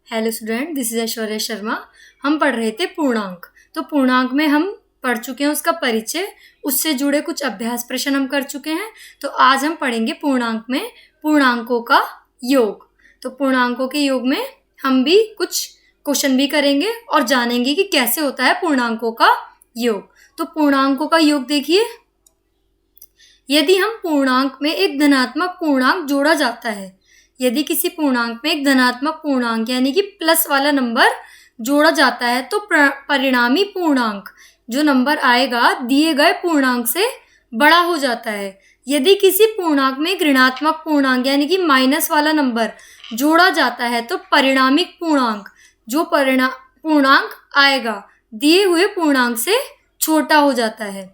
Hello student, this is Aishwarya Sharma. हम पढ़ रहे थे पूर्णांक। तो पूर्णांक में हम पढ़ चुके हैं उसका परिचय, उससे जुड़े कुछ अभ्यास प्रश्न हम कर चुके हैं। तो आज हम पढ़ेंगे पूर्णांक में पूर्णांकों का योग। तो पूर्णांकों के योग में हम भी कुछ क्वेश्चन भी करेंगे और जानेंगे कि कैसे होता है पूर्णांकों का योग। तो पूर्णांकों का योग देखिए, यदि हम पूर्णांक में एक धनात्मक पूर्णांक जोड़ा जाता है, यदि किसी पूर्णांक में एक धनात्मक पूर्णांक यानी कि प्लस वाला नंबर जोड़ा जाता है तो परिणामी पूर्णांक जो नंबर आएगा दिए गए पूर्णांक से बड़ा हो जाता है। यदि किसी पूर्णांक में एक ऋणात्मक पूर्णांक यानी कि माइनस वाला नंबर जोड़ा जाता है तो परिणामी पूर्णांक जो पूर्णांक आएगा दिए हुए पूर्णांक से छोटा हो जाता है।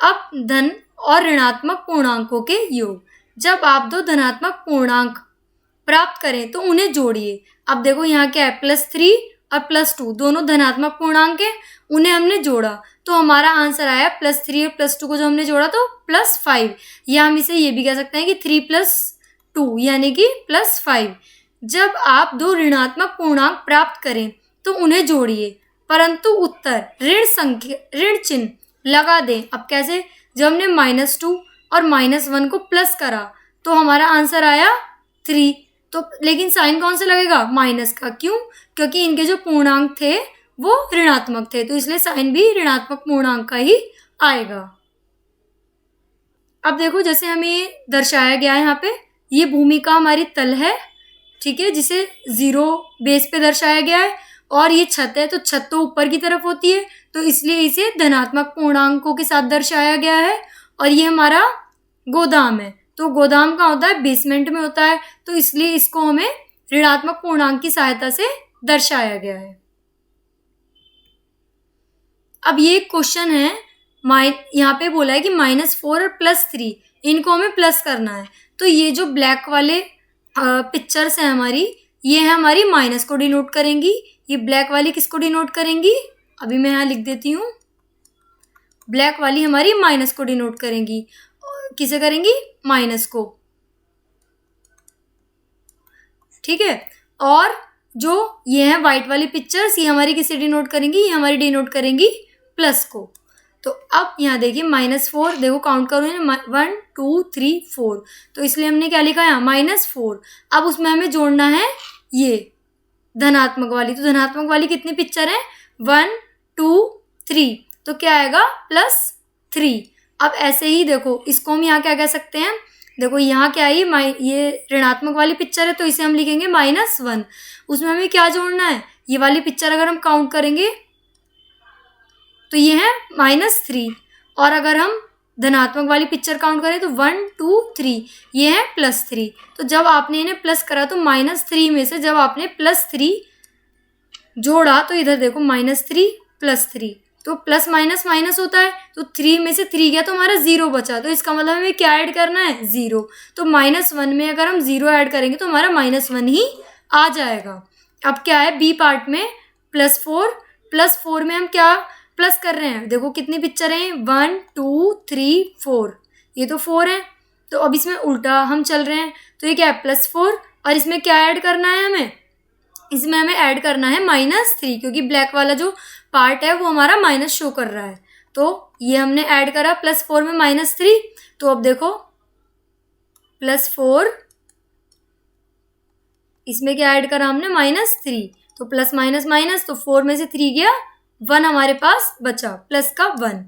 अब धन और ऋणात्मक पूर्णांकों के योग। जब आप दो धनात्मक पूर्णांक प्राप्त करें तो उन्हें जोड़िए। अब देखो यहाँ क्या है, +3 और +2 दोनों धनात्मक पूर्णांक है, उन्हें हमने जोड़ा तो हमारा आंसर आया +3 और +2 को जो हमने जोड़ा तो +5। या हम इसे ये भी कह सकते हैं कि 3 + 2 यानी कि +5। जब आप दो ऋणात्मक पूर्णांक प्राप्त करें तो उन्हें जोड़िए परंतु उत्तर ऋण चिन्ह लगा दें। अब कैसे, जब हमने -2 और -1 को प्लस करा तो हमारा आंसर आया 3, तो लेकिन साइन कौन सा लगेगा, माइनस का। क्यों? क्योंकि इनके जो पूर्णांक थे वो ऋणात्मक थे, तो इसलिए साइन भी ऋणात्मक पूर्णांक का ही आएगा। अब देखो जैसे हमें दर्शाया गया है यहाँ पे, ये भूमिका हमारी तल है, ठीक है, जिसे 0 बेस पे दर्शाया गया है। और ये छत है, तो छत तो ऊपर की तरफ होती है तो इसलिए इसे धनात्मक पूर्णांकों के साथ दर्शाया गया है। और ये हमारा गोदाम है, तो गोदाम का होता है बेसमेंट में होता है, तो इसलिए इसको हमें ऋणात्मक पूर्णांक की सहायता से दर्शाया गया है। अब ये क्वेश्चन है, यहाँ पे बोला है कि -4 और +3 इनको हमें प्लस करना है। तो ये जो ब्लैक वाले पिक्चर्स हैं हमारी, ये है हमारी माइनस को डिनोट करेंगी। ये ब्लैक वाली किसको डिनोट करेंगी, अभी मैं यहाँ लिख देती हूँ। ब्लैक वाली हमारी माइनस को डिनोट करेंगी, किसे करेंगी, माइनस को, ठीक है। और जो ये है व्हाइट वाली पिक्चर्स, ये हमारी किसे डिनोट करेंगी, ये हमारी डिनोट करेंगी प्लस को। तो अब यहाँ देखिए -4, देखो काउंट करो 1 2 3 4, तो इसलिए हमने क्या लिखा है, -4। अब उसमें हमें जोड़ना है ये धनात्मक वाली, तो धनात्मक वाली कितनी पिक्चर है, 1 2 3, तो क्या आएगा +3। अब ऐसे ही देखो इसको हम यहाँ क्या कह सकते हैं, देखो यहाँ क्या है, ये ऋणात्मक वाली पिक्चर है तो इसे हम लिखेंगे -1। उसमें हमें क्या जोड़ना है, ये वाली पिक्चर अगर हम काउंट करेंगे तो ये है -3, और अगर हम धनात्मक वाली पिक्चर काउंट करें तो 1 2 3, ये है +3। तो जब आपने इन्हें प्लस करा तो -3 में से जब आपने +3 जोड़ा तो इधर देखो -3 +3, तो प्लस माइनस माइनस होता है, तो 3 में से 3 गया तो हमारा 0 बचा, तो इसका मतलब हमें क्या ऐड करना है, 0। तो -1 में अगर हम 0 ऐड करेंगे तो हमारा -1 ही आ जाएगा। अब क्या है, बी पार्ट में +4 में हम क्या प्लस कर रहे हैं, देखो कितनी पिक्चर हैं, 1 2 3 4, ये तो 4 है। तो अब इसमें उल्टा हम चल रहे हैं, तो ये क्या है +4, और इसमें क्या ऐड करना है हमें, इसमें हमें ऐड करना है -3, क्योंकि ब्लैक वाला जो पार्ट है वो हमारा माइनस शो कर रहा है। तो ये हमने ऐड करा +4 में -3, तो अब देखो +4, इसमें क्या ऐड करा हमने, -3, तो प्लस माइनस माइनस, तो 4 में से 3 गया, 1 हमारे पास बचा, प्लस का 1।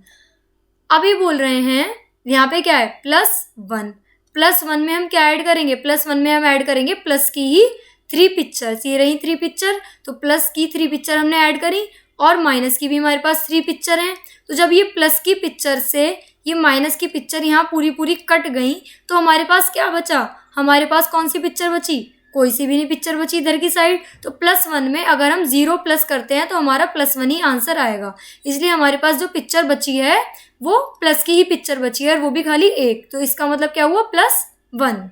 अब ये बोल रहे हैं यहाँ पे क्या है, +1 में हम क्या ऐड करेंगे, +1 में हम ऐड करेंगे प्लस की ही 3 पिक्चर्स, ये रही 3 पिक्चर, तो प्लस की 3 पिक्चर हमने ऐड करी और माइनस की भी हमारे पास 3 पिक्चर हैं। तो जब ये प्लस की पिक्चर से ये माइनस की पिक्चर यहाँ पूरी कट गई तो हमारे पास क्या बचा, हमारे पास कौन सी पिक्चर बची, कोई सी भी नहीं पिक्चर बची इधर की साइड। तो +1 में अगर हम 0 प्लस करते हैं तो हमारा +1 ही आंसर आएगा, इसलिए हमारे पास जो पिक्चर बची है वो प्लस की ही पिक्चर बची है और वो भी खाली एक, तो इसका मतलब क्या हुआ, +1।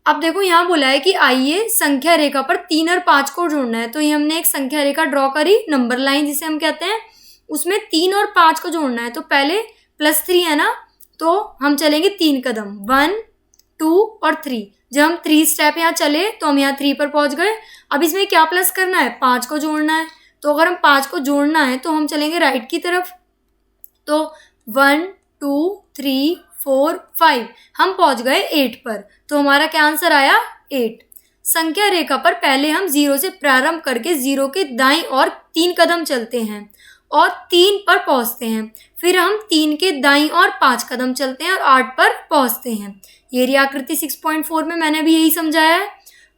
अब देखो यहाँ बोला है कि आइए संख्या रेखा पर 3 और 5 को जोड़ना है, तो ये हमने एक संख्या रेखा ड्रॉ करी, नंबर लाइन जिसे हम कहते हैं, उसमें 3 और 5 को जोड़ना है। तो पहले +3 है ना, तो हम चलेंगे 3 कदम, 1 2 और 3, जब हम 3 स्टेप यहाँ चले तो हम यहाँ 3 पर पहुंच गए। अब इसमें क्या प्लस करना है, 5 को जोड़ना है। तो अगर हम 5 को जोड़ना है तो हम चलेंगे राइट की तरफ। तो 1 2 3 4 5 हम पहुंच गए 8 पर। तो हमारा क्या आंसर आया, 8। संख्या रेखा पर पहले हम 0 से प्रारंभ करके 0 के दाईं ओर 3 कदम चलते हैं और 3 पर पहुंचते हैं। फिर हम 3 के दाईं ओर 5 कदम चलते हैं और 8 पर पहुंचते हैं। ये रही आकृति 6.4 में मैंने भी यही समझाया है।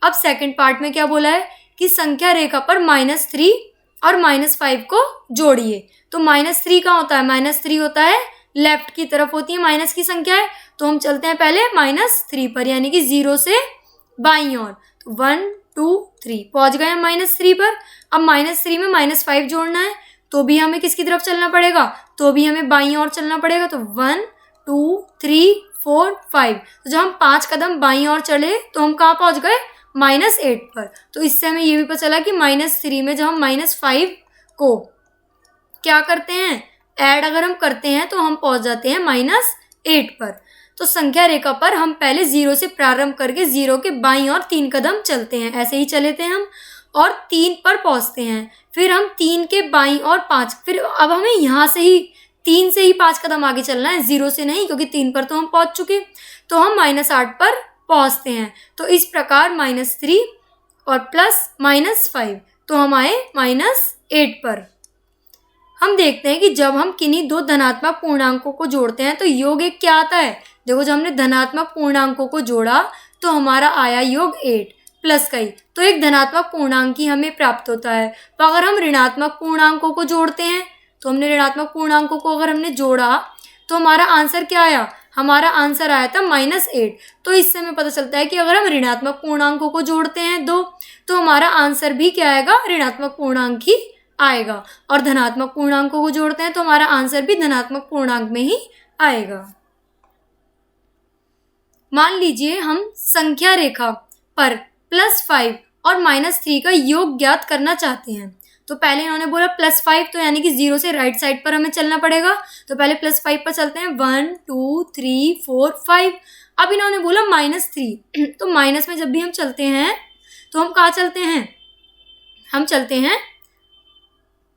अब सेकंड पार्ट में क्या बोला है कि संख्या रेखा पर -3 और -5 को जोड़िए। तो -3 कहाँ होता है, -3 होता है लेफ्ट की तरफ होती है माइनस की संख्या है। तो हम चलते हैं पहले -3 पर, यानी कि 0 से बाईं ओर। तो 1 2 3 पहुंच गए हम -3 पर। अब -3 में -5 जोड़ना है तो भी हमें किसकी तरफ चलना पड़ेगा, तो भी हमें बाईं ओर चलना पड़ेगा। तो 1 2 3 4 5। तो जब हम 5 कदम बाईं ओर चले तो हम कहाँ पहुंच गए, -8 पर। तो इससे हमें ये भी पता चला कि -3 में जब हम -5 को क्या करते हैं, ऐड अगर हम करते हैं तो हम पहुंच जाते हैं -8 पर। तो संख्या रेखा पर हम पहले 0 से प्रारंभ करके 0 के बाईं ओर 3 कदम चलते हैं, ऐसे ही चले थे हम, और 3 पर पहुंचते हैं। फिर हम 3 के बाईं ओर 5, फिर अब हमें यहाँ से ही 3 से ही 5 कदम आगे चलना है, 0 से नहीं, क्योंकि 3 पर तो हम पहुंच चुके। तो हम -8 पर पहुंचते हैं। तो इस प्रकार -3 और प्लस -5, तो हम आए -8 पर। हम देखते हैं कि जब हम किन्हीं दो धनात्मक पूर्णांकों को जोड़ते हैं तो योग एक क्या आता है। देखो, जब हमने धनात्मक पूर्णांकों को जोड़ा तो हमारा आया योग 8 प्लस का ही, तो एक धनात्मक पूर्णांक ही हमें प्राप्त होता है। तो अगर हम ऋणात्मक पूर्णांकों को जोड़ते हैं, तो हमने ऋणात्मक पूर्णांकों को अगर हमने जोड़ा तो हमारा आंसर क्या आया, हमारा आंसर आया था -8। तो इससे हमें पता चलता है कि अगर हम ऋणात्मक पूर्णांकों को जोड़ते हैं दो, तो हमारा आंसर भी क्या आएगा, ऋणात्मक पूर्णांक ही आएगा। और धनात्मक पूर्णांकों को जोड़ते हैं तो हमारा आंसर भी धनात्मक पूर्णांक में ही आएगा। मान लीजिए हम संख्या रेखा पर +5 और -3 का योग ज्ञात करना चाहते हैं। तो पहले इन्होंने बोला +5, तो यानी कि 0 से राइट साइड पर हमें चलना पड़ेगा। तो पहले +5 पर चलते हैं, 1 2 3 4 5। अब इन्होंने बोला -3, तो माइनस में जब भी हम चलते हैं तो हम कहाँ चलते हैं, हम चलते हैं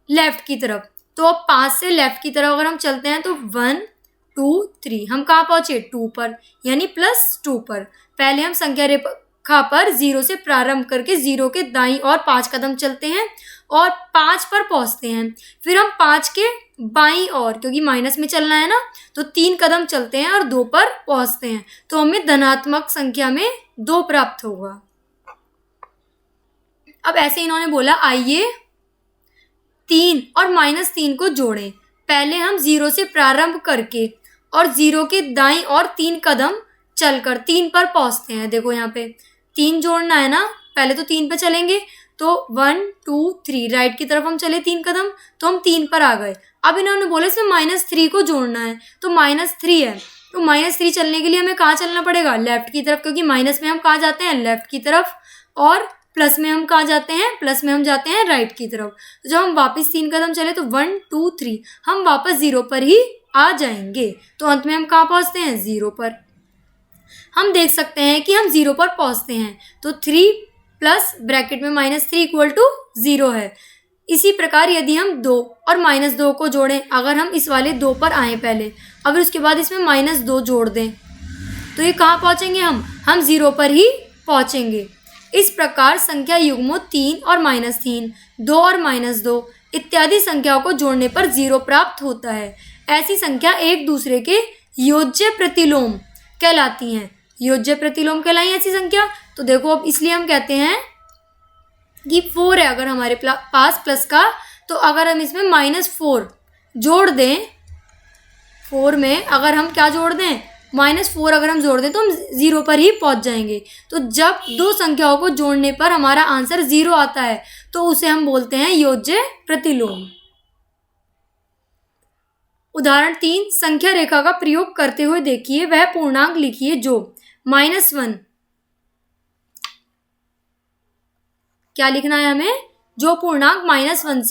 लेफ्ट की तरफ। तो अब 5 से लेफ्ट की तरफ अगर हम चलते हैं तो 1 2 3 हम कहाँ पहुंचे, 2 पर, यानी +2 पर। पहले हम संख्या रेखा पर 0 से प्रारंभ करके 0 के दाईं ओर 5 कदम चलते हैं और 5 पर पहुंचते हैं। फिर हम 5 के बाईं ओर, क्योंकि माइनस में चलना है ना, तो 3 कदम चलते हैं और 2 पर पहुंचते हैं। तो हमें धनात्मक संख्या में 2 प्राप्त होगा। अब ऐसे इन्होंने बोला, आइए 3 और -3 को जोड़ें। पहले हम 0 से प्रारंभ करके और 0 के दाईं ओर 3 कदम चलकर 3 पर पहुंचते हैं। देखो यहाँ पे 3 जोड़ना है ना, पहले तो 3 पे चलेंगे। तो 1 2 3 राइट की तरफ हम चले 3 कदम, तो हम 3 पर आ गए। अब इन्होंने बोले इसमें -3 को जोड़ना है, तो -3 है। तो -3 चलने के लिए हमें कहाँ चलना पड़ेगा, लेफ्ट की तरफ, क्योंकि माइनस में हम कहाँ जाते हैं, लेफ्ट की तरफ, और प्लस में हम कहाँ जाते हैं, प्लस में हम जाते हैं राइट की तरफ। तो जब हम वापस 3 कदम चले तो 1 2 3 हम वापस 0 पर ही आ जाएंगे। तो अंत में हम कहाँ पहुँचते हैं, 0 पर। हम देख सकते हैं कि हम 0 पर पहुँचते हैं। तो 3 प्लस ब्रैकेट में -3 = 0 है। इसी प्रकार यदि हम 2 और -2 को जोड़ें, अगर हम इस वाले 2 पर आएँ पहले, अगर उसके बाद इसमें -2 जोड़ दें, तो ये कहाँ पहुँचेंगे, हम 0 पर ही पहुँचेंगे। इस प्रकार संख्या युग्मों 3 और -3, 2 और -2 इत्यादि संख्याओं को जोड़ने पर 0 प्राप्त होता है। ऐसी संख्या एक दूसरे के योज्य प्रतिलोम कहलाती हैं। योज्य प्रतिलोम कहलाई ऐसी संख्या। तो देखो, अब इसलिए हम कहते हैं कि 4 है अगर हमारे पास प्लस का, तो अगर हम इसमें -4 जोड़ दें, 4 में अगर हम क्या जोड़ दें, -4 अगर हम जोड़ दें तो हम 0 पर ही पहुंच जाएंगे। तो जब दो संख्याओं को जोड़ने पर हमारा आंसर 0 आता है तो उसे हम बोलते हैं योज्य प्रतिलोम। उदाहरण 3, संख्या रेखा का प्रयोग करते हुए देखिए, वह पूर्णांक लिखिए जो -1, क्या लिखना है हमें, जो पूर्णांक -1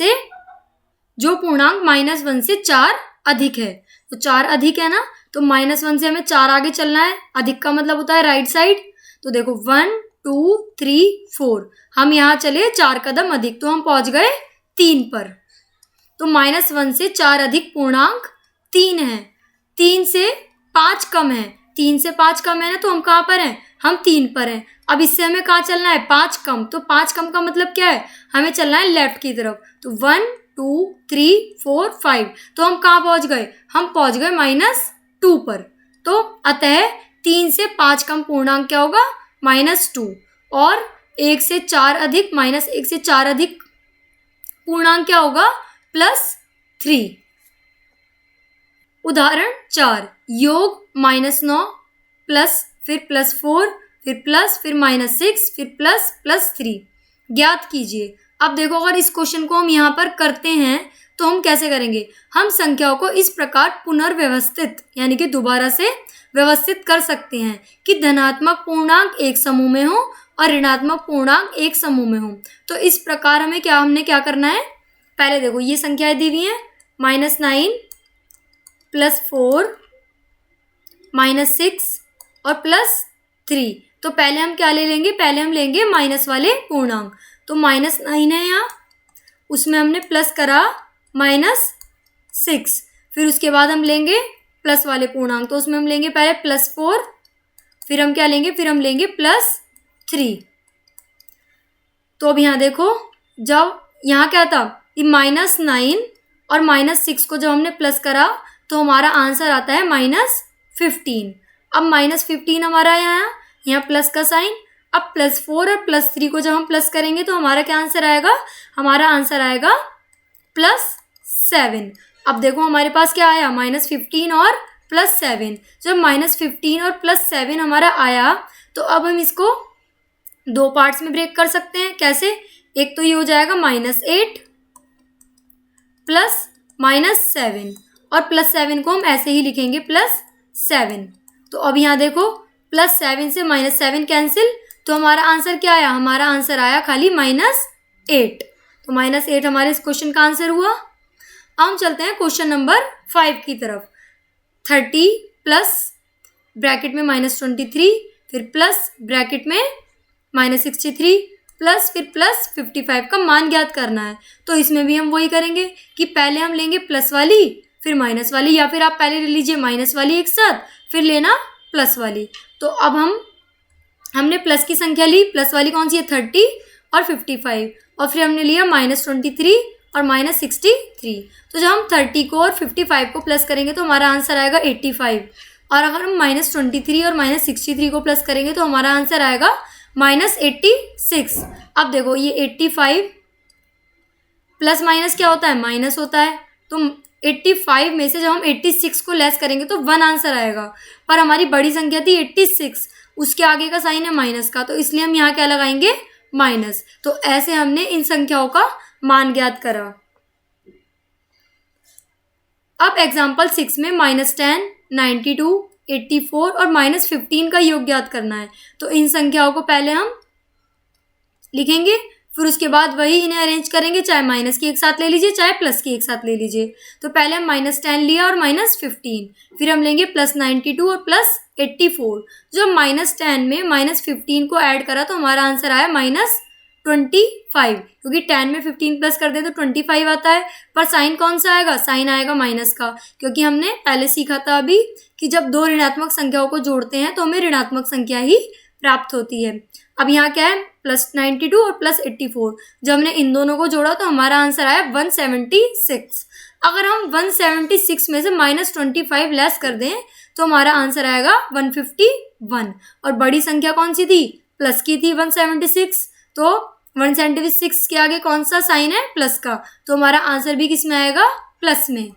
से 4 अधिक है। तो 4 अधिक है ना, तो -1 से हमें 4 आगे चलना है। अधिक का मतलब होता है राइट साइड। तो देखो 1 2 3 4, हम यहाँ चले 4 कदम अधिक तो हम पहुंच गए 3 पर। तो -1 से 4 अधिक पूर्णांक 3 है, 3 से 5 कम है, 3 से 5 कम है ना, तो हम कहाँ पर हैं, हम 3 पर हैं। अब इससे हमें कहाँ चलना है, 5 कम, तो 5 कम का मतलब क्या है, हमें चलना है लेफ्ट की तरफ। तो 1 2 3 4 5, तो हम कहाँ पहुंच गए, हम पहुंच गए -2 पर। तो अतः 3 से 5 कम पूर्णांक क्या होगा, -2, और 1 से 4 अधिक -1 से 4 अधिक पूर्णांक क्या होगा, +3। उदाहरण 4, योग -9 प्लस फिर +4 फिर प्लस फिर -6 फिर +3 ज्ञात कीजिए। अब देखो अगर इस क्वेश्चन को हम यहाँ पर करते हैं तो हम कैसे करेंगे, हम संख्याओं को इस प्रकार पुनर्व्यवस्थित यानी कि दोबारा से व्यवस्थित कर सकते हैं कि धनात्मक पूर्णांक एक समूह में हो और ऋणात्मक पूर्णांक एक समूह में हो। तो इस प्रकार हमने क्या करना है, पहले देखो ये संख्याएं दी हुई हैं, -9 +4 -6 और +3। तो पहले हम क्या ले लेंगे, पहले हम लेंगे माइनस वाले पूर्णांक। तो -9 है यहाँ, उसमें हमने प्लस करा -6, फिर उसके बाद हम लेंगे प्लस वाले पूर्णांक, तो उसमें हम लेंगे पहले +4, फिर हम क्या लेंगे, फिर हम लेंगे +3। तो अब यहाँ देखो, जब यहाँ क्या था, ये -9 और -6 को जब हमने प्लस करा तो हमारा आंसर आता है -15। अब -15 हमारा यहाँ प्लस का साइन, अब +4 और +3 को जब हम प्लस करेंगे तो हमारा क्या आंसर आएगा, हमारा आंसर आएगा +7। अब देखो हमारे पास क्या आया, -15 और +7। जब -15 और +7 हमारा आया तो अब हम इसको 2 पार्ट्स में ब्रेक कर सकते हैं। कैसे, एक तो ये हो जाएगा -8 प्लस -7, और +7 को हम ऐसे ही लिखेंगे +7। तो अब यहाँ देखो +7 से -7 कैंसिल, तो हमारा आंसर क्या आया, हमारा आंसर आया खाली -8। तो -8 हमारे इस क्वेश्चन का आंसर हुआ। अब हम चलते हैं क्वेश्चन नंबर 5 की तरफ। 30 प्लस ब्रैकेट में -23 फिर प्लस ब्रैकेट में -63 प्लस फिर +55 का मान ज्ञात करना है। तो इसमें भी हम वही करेंगे कि पहले हम लेंगे प्लस वाली फिर माइनस वाली, या फिर आप पहले ले लीजिए माइनस वाली एक साथ फिर लेना प्लस वाली। तो अब हमने प्लस की संख्या ली, प्लस वाली कौन सी है, 30 और 55, और फिर हमने लिया -23 और -63। तो जब हम 30 को और 55 को प्लस करेंगे तो हमारा आंसर आएगा 85, और अगर हम -23 और -63 को प्लस करेंगे तो हमारा आंसर आएगा -86। अब देखो ये 85 प्लस माइनस क्या होता है, माइनस होता है। तो 85 में से जब हम 86 को लेस करेंगे तो 1 आंसर आएगा, पर हमारी बड़ी संख्या थी 86, उसके आगे का साइन है माइनस का, तो इसलिए हम यहाँ क्या लगाएंगे, माइनस। तो ऐसे हमने इन संख्याओं का मान ज्ञात करा। अब एग्जाम्पल 6 में -10, 92, 84 और -15 का योग ज्ञात करना है। तो इन संख्याओं को पहले हम लिखेंगे, फिर उसके बाद वही इन्हें अरेंज करेंगे, चाहे माइनस की एक साथ ले लीजिए चाहे प्लस की एक साथ ले लीजिए। तो पहले हम -10 लिया और -15, फिर हम लेंगे +92 और +84। जो -10 में -15 को ऐड करा तो हमारा आंसर आया -25, क्योंकि 10 में 15 प्लस कर दे तो 25 आता है। पर साइन कौन सा आएगा, साइन आएगा माइनस का, क्योंकि हमने पहले सीखा था अभी कि जब दो ऋणात्मक संख्याओं को जोड़ते हैं तो हमें ऋणात्मक संख्या ही प्राप्त होती है। अब यहाँ क्या है, +92 और +84, जब हमने इन दोनों को जोड़ा तो हमारा आंसर आया 176। अगर हम 176 में से -25 लेस कर दें तो हमारा आंसर आएगा 151, और बड़ी संख्या कौन सी थी, प्लस की थी 176, तो 176 के आगे कौन सा साइन है, प्लस का, तो हमारा आंसर भी किस में आएगा, प्लस में।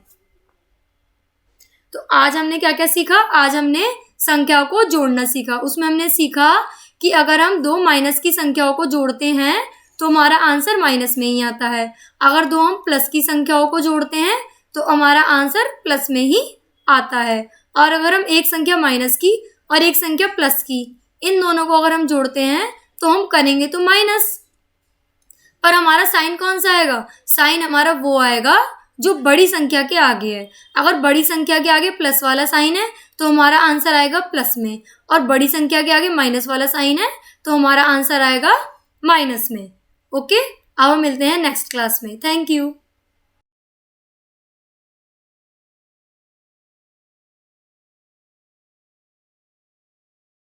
तो आज हमने क्या क्या सीखा, आज हमने संख्याओं को जोड़ना सीखा। उसमें हमने सीखा कि अगर हम दो माइनस की संख्याओं को जोड़ते हैं तो हमारा आंसर माइनस में ही आता है, अगर दो हम प्लस की संख्याओं को जोड़ते हैं तो हमारा आंसर प्लस में ही आता है, और अगर हम एक संख्या माइनस की और एक संख्या प्लस की, इन दोनों को अगर हम जोड़ते हैं तो हम करेंगे तो माइनस, पर हमारा साइन कौन सा आएगा, साइन हमारा वो आएगा जो बड़ी संख्या के आगे है। अगर बड़ी संख्या के आगे प्लस वाला साइन है तो हमारा आंसर आएगा प्लस में, और बड़ी संख्या के आगे माइनस वाला साइन है तो हमारा आंसर आएगा माइनस में। ओके, अब हम मिलते हैं नेक्स्ट क्लास में। Thank you.